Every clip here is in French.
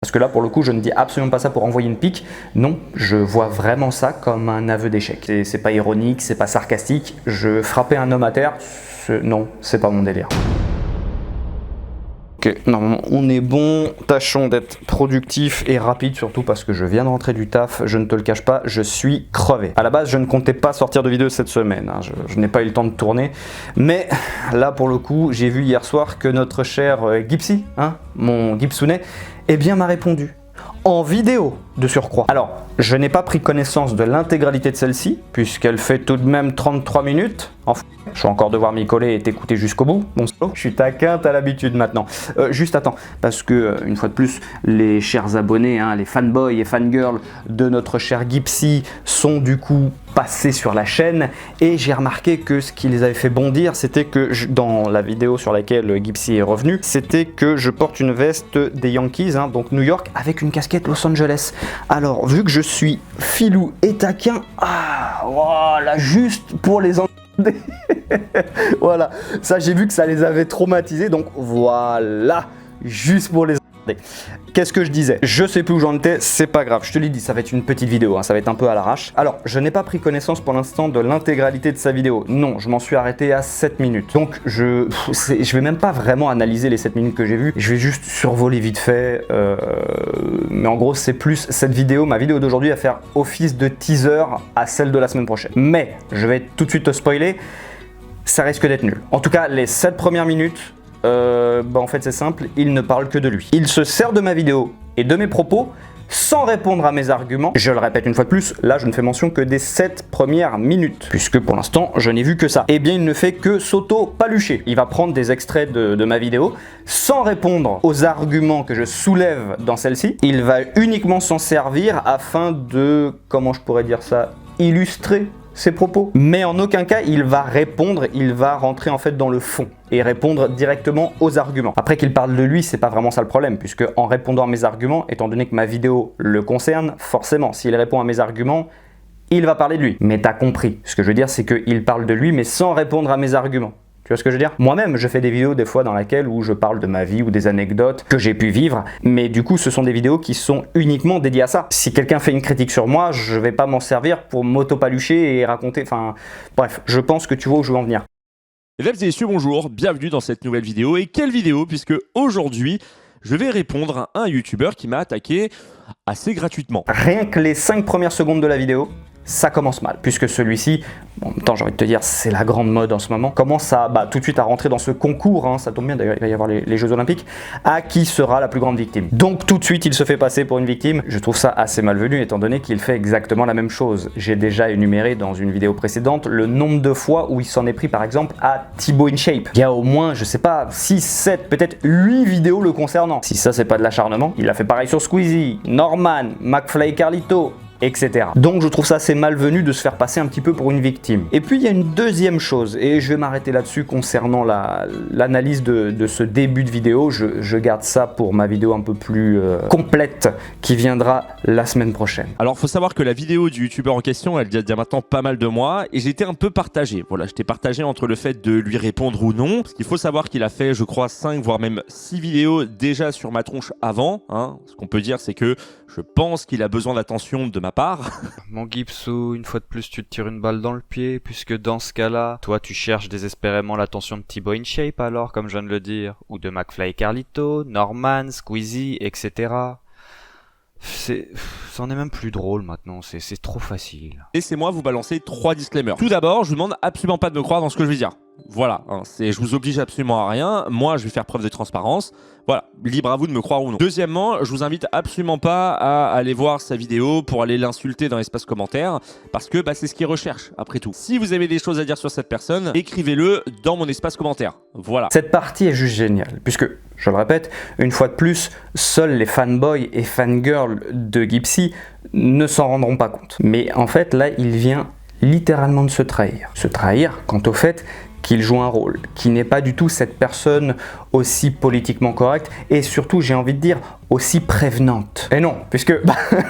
Parce que là, pour le coup, je ne dis absolument pas ça pour envoyer une pique. Non, je vois vraiment ça comme un aveu d'échec. C'est pas ironique, c'est pas sarcastique. Je frappais un homme à terre, non, c'est pas mon délire. Ok, normalement on est bon, tâchons d'être productif et rapide, surtout parce que je viens de rentrer du taf, je ne te le cache pas, je suis crevé. À la base, je ne comptais pas sortir de vidéo cette semaine, hein. Je n'ai pas eu le temps de tourner, mais là pour le coup, j'ai vu hier soir que notre cher Gipsy, hein, mon Gipsounet, eh bien m'a répondu. En vidéo de surcroît. Alors, je n'ai pas pris connaissance de l'intégralité de celle-ci, puisqu'elle fait tout de même 33 minutes. Enfin, je vais encore devoir m'y coller et t'écouter jusqu'au bout, mon slow. Je suis taquin, t'as l'habitude maintenant. Juste attends, parce que, une fois de plus, les chers abonnés, hein, les fanboys et fangirls de notre cher Gipsy sont du coup passés sur la chaîne, et j'ai remarqué que ce qui les avait fait bondir, c'était que, dans la vidéo sur laquelle Gipsy est revenu, c'était que je porte une veste des Yankees, hein, donc New York, avec une casquette Los Angeles. Alors, vu que je suis filou et taquin, voilà, juste pour les voilà, ça j'ai vu que ça les avait traumatisés, donc voilà, juste pour les Qu'est-ce que je disais? Je sais plus où j'en étais, c'est pas grave, je te l'ai dit, ça va être une petite vidéo, hein, ça va être un peu à l'arrache. Alors, je n'ai pas pris connaissance pour l'instant de l'intégralité de sa vidéo. Non, je m'en suis arrêté à 7 minutes. Donc, je vais même pas vraiment analyser les 7 minutes que j'ai vues, je vais juste survoler vite fait. Mais en gros, c'est plus cette vidéo, ma vidéo d'aujourd'hui, à faire office de teaser à celle de la semaine prochaine. Mais, je vais tout de suite te spoiler, ça risque d'être nul. En tout cas, les 7 premières minutes, en fait c'est simple, il ne parle que de lui. Il se sert de ma vidéo et de mes propos sans répondre à mes arguments. Je le répète une fois de plus, là je ne fais mention que des 7 premières minutes, puisque pour l'instant je n'ai vu que ça. Eh bien il ne fait que s'auto-palucher. Il va prendre des extraits de ma vidéo sans répondre aux arguments que je soulève dans celle-ci. Il va uniquement s'en servir afin de, comment je pourrais dire ça, illustrer ses propos. Mais en aucun cas il va répondre, il va rentrer en fait dans le fond et répondre directement aux arguments. Après qu'il parle de lui, c'est pas vraiment ça le problème, puisque en répondant à mes arguments, étant donné que ma vidéo le concerne, forcément, s'il répond à mes arguments, il va parler de lui. Mais t'as compris, ce que je veux dire, c'est qu'il parle de lui, mais sans répondre à mes arguments. Tu vois ce que je veux dire? Moi-même, je fais des vidéos des fois dans lesquelles où je parle de ma vie ou des anecdotes que j'ai pu vivre, mais du coup, ce sont des vidéos qui sont uniquement dédiées à ça. Si quelqu'un fait une critique sur moi, je vais pas m'en servir pour m'auto-palucher et raconter, enfin... Bref, je pense que tu vois où je veux en venir. Mesdames et messieurs, bonjour, bienvenue dans cette nouvelle vidéo. Et quelle vidéo, puisque aujourd'hui, je vais répondre à un youtubeur qui m'a attaqué assez gratuitement. Rien que les 5 premières secondes de la vidéo, ça commence mal, puisque celui-ci, en même temps j'ai envie de te dire, c'est la grande mode en ce moment, commence à tout de suite à rentrer dans ce concours, hein, ça tombe bien d'ailleurs, il va y avoir les Jeux Olympiques, à qui sera la plus grande victime. Donc tout de suite il se fait passer pour une victime. Je trouve ça assez malvenu étant donné qu'il fait exactement la même chose. J'ai déjà énuméré dans une vidéo précédente le nombre de fois où il s'en est pris par exemple à Thibaut InShape. Il y a au moins, je sais pas, 6, 7, peut-être 8 vidéos le concernant. Si ça c'est pas de l'acharnement, il a fait pareil sur Squeezie, Norman, McFly et Carlito, etc. Donc je trouve ça assez malvenu de se faire passer un petit peu pour une victime. Et puis il y a une deuxième chose, et je vais m'arrêter là-dessus concernant l'analyse de ce début de vidéo. Je garde ça pour ma vidéo un peu plus complète qui viendra la semaine prochaine. Alors faut savoir que la vidéo du youtubeur en question, elle date il y a maintenant pas mal de mois, et j'étais un peu partagé. Voilà, j'étais partagé entre le fait de lui répondre ou non, parce qu'il faut savoir qu'il a fait, je crois, 5 voire même 6 vidéos déjà sur ma tronche avant, hein. Ce qu'on peut dire, c'est que je pense qu'il a besoin d'attention de ma part. Mon Gipsou, une fois de plus tu te tires une balle dans le pied, puisque dans ce cas-là, toi tu cherches désespérément l'attention de Thibaut InShape alors, comme je viens de le dire, ou de McFly et Carlito, Norman, Squeezie, etc. C'en est même plus drôle maintenant, c'est trop facile. Laissez-moi vous balancer 3 disclaimers. Tout d'abord, je vous demande absolument pas de me croire dans ce que je vais dire. Voilà, hein, je vous oblige absolument à rien. Moi, je vais faire preuve de transparence. Voilà, libre à vous de me croire ou non. Deuxièmement, je vous invite absolument pas à aller voir sa vidéo pour aller l'insulter dans l'espace commentaire, parce que c'est ce qu'il recherche, après tout. Si vous avez des choses à dire sur cette personne, écrivez-le dans mon espace commentaire. Voilà. Cette partie est juste géniale, puisque, je le répète, une fois de plus, seuls les fanboys et fangirls de Gipsy ne s'en rendront pas compte. Mais en fait, là, il vient littéralement de se trahir. Se trahir quant au fait qu'il joue un rôle, qu'il n'est pas du tout cette personne aussi politiquement correcte et surtout, j'ai envie de dire, aussi prévenante. Et non, puisque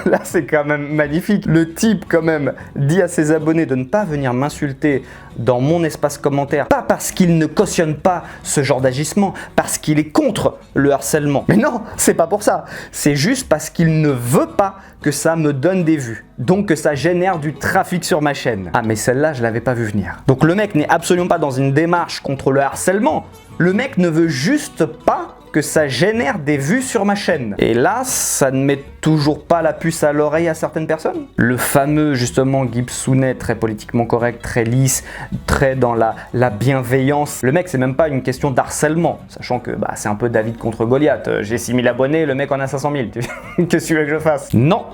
là c'est quand même magnifique. Le type quand même dit à ses abonnés de ne pas venir m'insulter dans mon espace commentaire, pas parce qu'il ne cautionne pas ce genre d'agissement, parce qu'il est contre le harcèlement. Mais non, c'est pas pour ça. C'est juste parce qu'il ne veut pas que ça me donne des vues. Donc que ça génère du trafic sur ma chaîne. Ah mais celle-là, je l'avais pas vu venir. Donc le mec n'est absolument pas dans une démarche contre le harcèlement. Le mec ne veut juste pas que ça génère des vues sur ma chaîne. Et là, ça ne met toujours pas la puce à l'oreille à certaines personnes. Le fameux, justement, Gibsounet, très politiquement correct, très lisse, très dans la bienveillance. Le mec, c'est même pas une question d'harcèlement, sachant que c'est un peu David contre Goliath. J'ai 6000 abonnés, le mec en a 500 000. Qu'est-ce que tu veux que je fasse? Non,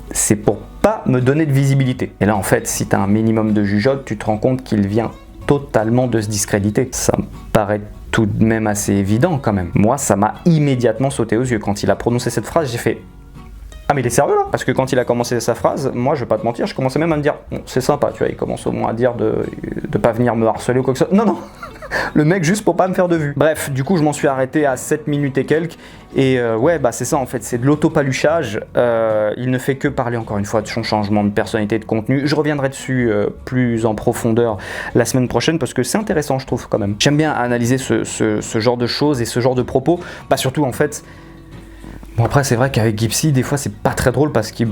c'est pour pas me donner de visibilité. Et là, en fait, si t'as un minimum de jugeote, tu te rends compte qu'il vient totalement de se discréditer. Ça me paraît tout de même assez évident quand même. Moi, ça m'a immédiatement sauté aux yeux. Quand il a prononcé cette phrase, j'ai fait « Ah mais il est sérieux là ?» Parce que quand il a commencé sa phrase, moi je vais pas te mentir, je commençais même à me dire bon, « C'est sympa, tu vois, il commence au moins à dire de pas venir me harceler ou quoi que ce soit. » Non, non. Le mec juste pour pas me faire de vues. Bref, du coup je m'en suis arrêté à 7 minutes et quelques. Et ouais, c'est ça en fait, c'est de l'autopaluchage. Il ne fait que parler encore une fois de son changement de personnalité, de contenu. Je reviendrai dessus plus en profondeur la semaine prochaine parce que c'est intéressant je trouve quand même. J'aime bien analyser ce genre de choses et ce genre de propos. Surtout en fait... Bon après c'est vrai qu'avec Gipsy des fois c'est pas très drôle parce qu'il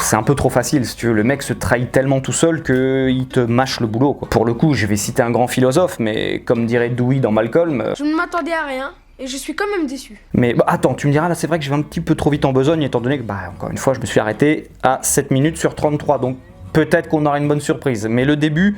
c'est un peu trop facile si tu veux, le mec se trahit tellement tout seul qu'il te mâche le boulot quoi. Pour le coup je vais citer un grand philosophe mais comme dirait Dewey dans Malcolm... Je ne m'attendais à rien et je suis quand même déçu. Mais attends, tu me diras là c'est vrai que je vais un petit peu trop vite en besogne étant donné que encore une fois je me suis arrêté à 7 minutes sur 33 donc peut-être qu'on aura une bonne surprise mais le début...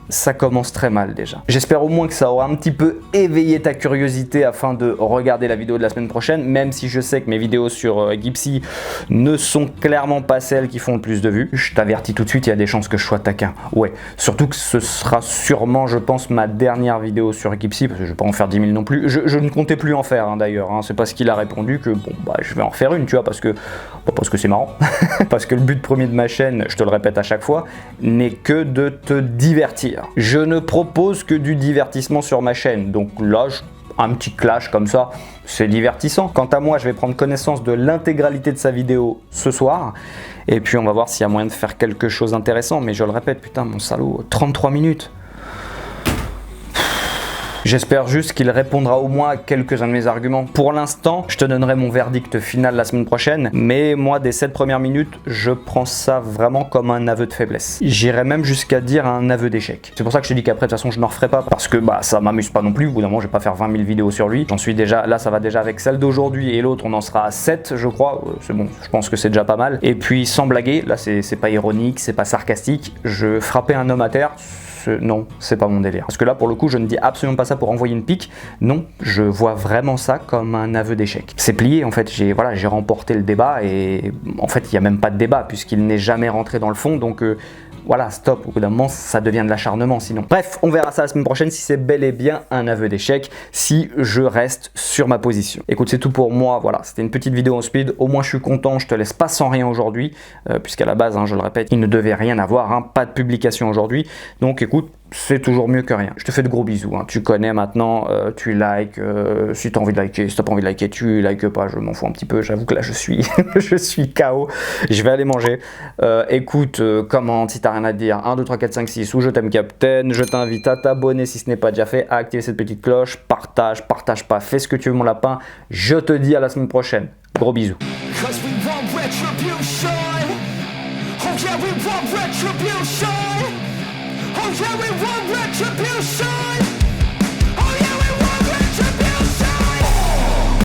ça commence très mal déjà. J'espère au moins que ça aura un petit peu éveillé ta curiosité afin de regarder la vidéo de la semaine prochaine, même si je sais que mes vidéos sur Gipsy ne sont clairement pas celles qui font le plus de vues. Je t'avertis tout de suite, il y a des chances que je sois taquin. Ouais, surtout que ce sera sûrement, je pense, ma dernière vidéo sur Gipsy, parce que je vais pas en faire 10 000 non plus. Je ne comptais plus en faire d'ailleurs, c'est parce qu'il a répondu que je vais en faire une, tu vois, parce que c'est marrant. Parce que le but premier de ma chaîne, je te le répète à chaque fois, n'est que de te divertir. Je ne propose que du divertissement sur ma chaîne, donc là, un petit clash comme ça, c'est divertissant. Quant à moi, je vais prendre connaissance de l'intégralité de sa vidéo ce soir, et puis on va voir s'il y a moyen de faire quelque chose d'intéressant, mais je le répète, putain, mon salaud, 33 minutes. J'espère juste qu'il répondra au moins à quelques-uns de mes arguments. Pour l'instant, je te donnerai mon verdict final la semaine prochaine, mais moi, des 7 premières minutes, je prends ça vraiment comme un aveu de faiblesse. J'irais même jusqu'à dire un aveu d'échec. C'est pour ça que je te dis qu'après, de toute façon, je n'en referai pas, parce que ça m'amuse pas non plus. Au bout d'un moment, je vais pas faire 20 000 vidéos sur lui. J'en suis déjà, là, ça va déjà avec celle d'aujourd'hui et l'autre, on en sera à 7, je crois. C'est bon, je pense que c'est déjà pas mal. Et puis, sans blaguer, là, c'est pas ironique, c'est pas sarcastique, je frappais un homme à terre. Non, c'est pas mon délire. Parce que là, pour le coup, je ne dis absolument pas ça pour envoyer une pique. Non, je vois vraiment ça comme un aveu d'échec. C'est plié, en fait. J'ai remporté le débat et en fait, il n'y a même pas de débat puisqu'il n'est jamais rentré dans le fond. Donc, voilà, stop. Au bout d'un moment, ça devient de l'acharnement sinon. Bref, on verra ça la semaine prochaine si c'est bel et bien un aveu d'échec, si je reste sur ma position. Écoute, c'est tout pour moi. Voilà, c'était une petite vidéo en speed. Au moins, je suis content. Je te laisse pas sans rien aujourd'hui, puisqu'à la base, je le répète, il ne devait rien avoir. Pas de publication aujourd'hui. Donc, écoute, c'est toujours mieux que rien. Je te fais de gros bisous. Tu connais maintenant, tu likes. Si tu as envie de liker, si tu n'as pas envie de liker, tu likes pas. Je m'en fous un petit peu. J'avoue que là, je suis KO. Je vais aller manger. Écoute, commente si tu n'as rien à dire. 1, 2, 3, 4, 5, 6 ou je t'aime Captain. Je t'invite à t'abonner si ce n'est pas déjà fait, à activer cette petite cloche. Partage pas. Fais ce que tu veux, mon lapin. Je te dis à la semaine prochaine. Gros bisous. Oh yeah, we want retribution.